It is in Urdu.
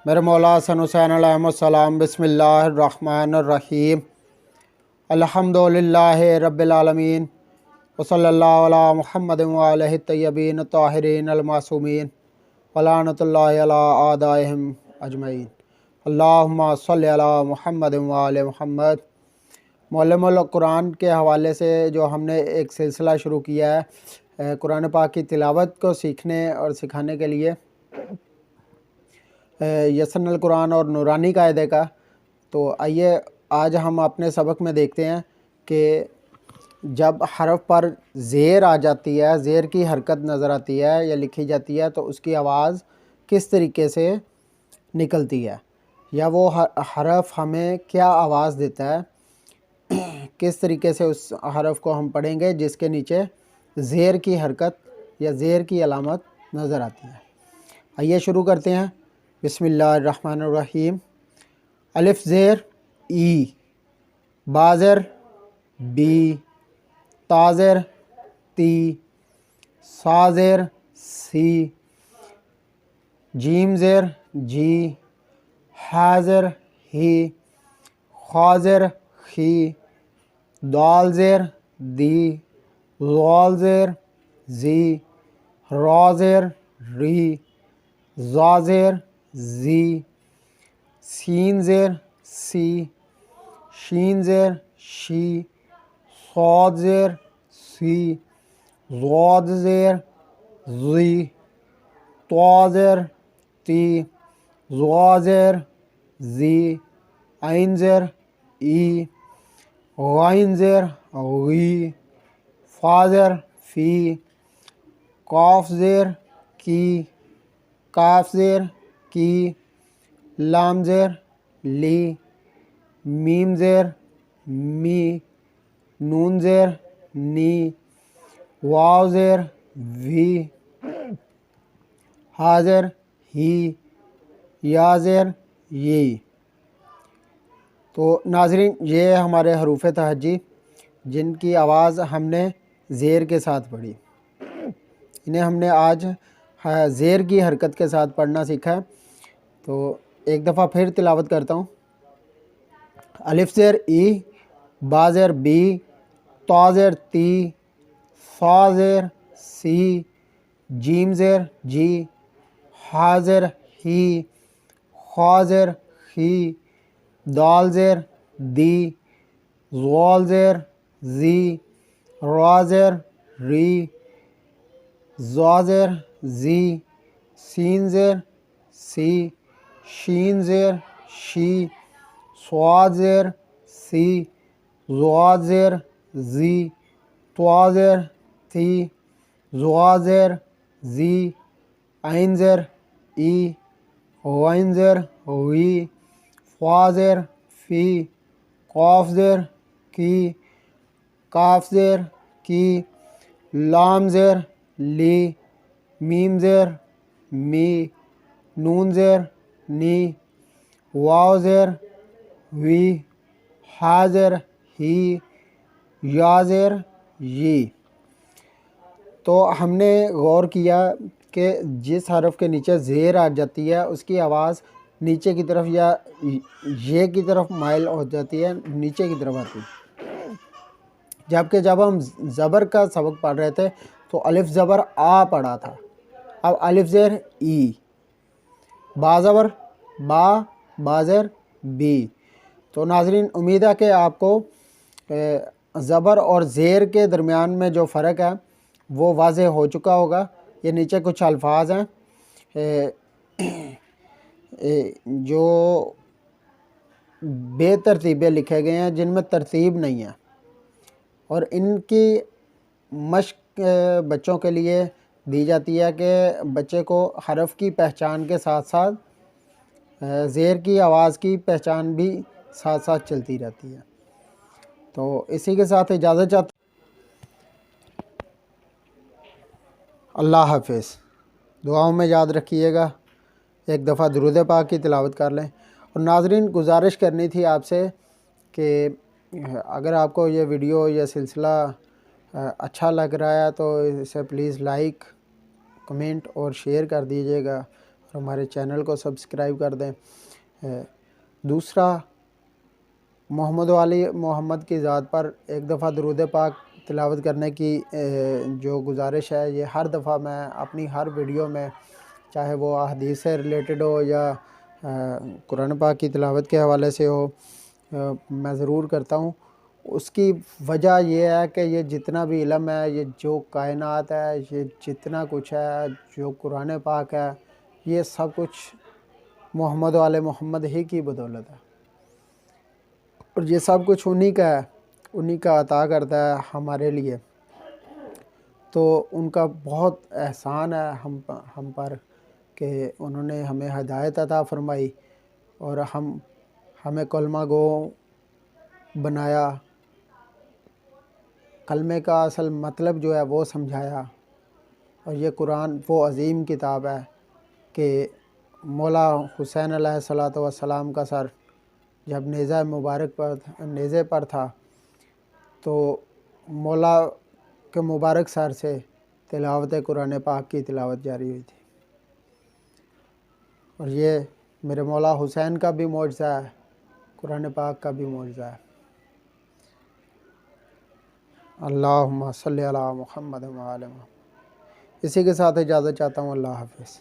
میرے مولا حسن حسین علیہ السلام۔ بسم اللہ الرحمن الرحیم۔ الحمدللہ رب العالمین، وصلی اللہ علی محمد وآلہ الطیبین الطاہرین المعصومین، ولعنۃ اللہ علی اعدائہم اجمعین۔ اللہم صلی علی محمد وآل محمد۔ معلم القرآن کے حوالے سے جو ہم نے ایک سلسلہ شروع کیا ہے قرآن پاک کی تلاوت کو سیکھنے اور سکھانے کے لیے، یسن القرآن اور نورانی قاعدے کا، تو آئیے آج ہم اپنے سبق میں دیکھتے ہیں کہ جب حرف پر زیر آ جاتی ہے، زیر کی حرکت نظر آتی ہے یا لکھی جاتی ہے، تو اس کی آواز کس طریقے سے نکلتی ہے، یا وہ حرف ہمیں کیا آواز دیتا ہے، کس طریقے سے اس حرف کو ہم پڑھیں گے جس کے نیچے زیر کی حرکت یا زیر کی علامت نظر آتی ہے۔ آئیے شروع کرتے ہیں۔ بسم اللہ الرحمن الرحیم۔ الف زیر ای، با زیر بی، تا زیر تی، سا زیر سی، جیم زیر جی، ہا زیر ہی، خا زیر خی، دال زیر دی، زال زیر زی، را زیر ری، زا زیر زی، سین زیر سی، شین زیر شی، صاد زیر سی، ضاد زیر زی، طا زیر تی، ظا زیر زی، عین زیر ای، غین زیر غی، فا زیر فی، قاف زیر کی، کاف زیر کی، لام زیر لی، میم زیر می، نون زیر نی، واو زیر وی، ہا زیر ہی، یا زیر یی۔ تو ناظرین، یہ ہمارے حروف تہجی جن کی آواز ہم نے زیر کے ساتھ پڑھی، انہیں ہم نے آج زیر کی حرکت کے ساتھ پڑھنا سیکھا ہے۔ تو ایک دفعہ پھر تلاوت کرتا ہوں۔ الف زیر ای، با زیر بی، تا زیر تی، سا زیر سی، جیم زیر جی، ہا زیر ہی، خا زیر خی، دال زیر دی، زال زیر زی، را زیر ری، زا زیر زی، سین زیر سی، شین زیر شی، صاد زیر سی، ضاد زیر زی، طا زیر تی، ظا زیر زی، عین زیر ای، غین زیر غی، فا زیر فی، قاف زیر کی، کاف زیر کی، لام زیر لی، میم زیر می، نون زیر نی، واو زیر وی، ہا زیر ہی، یا زیر یی۔ تو ہم نے غور کیا کہ جس حرف کے نیچے زیر آ جاتی ہے اس کی آواز نیچے کی طرف یا یہ کی طرف مائل ہو جاتی ہے، نیچے کی طرف آتی ہے۔ جبکہ جب ہم زبر کا سبق پڑھ رہے تھے تو الف زبر آ پڑھا تھا، اب الف زیر ای، با زبر با، با زیر بی۔ تو ناظرین، امید ہے کہ آپ کو زبر اور زیر کے درمیان میں جو فرق ہے وہ واضح ہو چکا ہوگا۔ یہ نیچے کچھ الفاظ ہیں جو بے ترتیبیں لکھے گئے ہیں، جن میں ترتیب نہیں ہے، اور ان کی مشق بچوں کے لیے دی جاتی ہے کہ بچے کو حرف کی پہچان کے ساتھ ساتھ زیر کی آواز کی پہچان بھی ساتھ ساتھ چلتی رہتی ہے۔ تو اسی کے ساتھ اجازت چاہتا ہوں۔ اللہ حافظ۔ دعاؤں میں یاد رکھیے گا۔ ایک دفعہ درود پاک کی تلاوت کر لیں۔ اور ناظرین، گزارش کرنی تھی آپ سے کہ اگر آپ کو یہ ویڈیو یا سلسلہ اچھا لگ رہا ہے تو اسے پلیز لائک، کمنٹ اور شیئر کر دیجیے گا، اور ہمارے چینل کو سبسکرائب کر دیں۔ دوسرا، محمد علی محمد کی ذات پر ایک دفعہ درود پاک تلاوت کرنے کی جو گزارش ہے، یہ ہر دفعہ میں اپنی ہر ویڈیو میں، چاہے وہ احادیث سے ریلیٹڈ ہو یا قرآن پاک کی تلاوت کے حوالے سے ہو، میں ضرور کرتا ہوں۔ اس کی وجہ یہ ہے کہ یہ جتنا بھی علم ہے، یہ جو کائنات ہے، یہ جتنا کچھ ہے، جو قرآن پاک ہے، یہ سب کچھ محمد و آل محمد ہی کی بدولت ہے، اور یہ سب کچھ انہی کا ہے، انہی کا عطا کرتا ہے ہمارے لیے۔ تو ان کا بہت احسان ہے ہم پر کہ انہوں نے ہمیں ہدایت عطا فرمائی اور ہمیں کلمہ گو بنایا، کلمے کا اصل مطلب جو ہے وہ سمجھایا۔ اور یہ قرآن وہ عظیم کتاب ہے کہ مولا حسین علیہ السلام کا سر جب نیزے پر تھا تو مولا کے مبارک سر سے تلاوت قرآن پاک کی تلاوت جاری ہوئی تھی، اور یہ میرے مولا حسین کا بھی معجزہ ہے، قرآن پاک کا بھی معجزہ ہے۔ اللہم صلی علی محمد و آل محمد۔ اسی کے ساتھ اجازت چاہتا ہوں، اللہ حافظ۔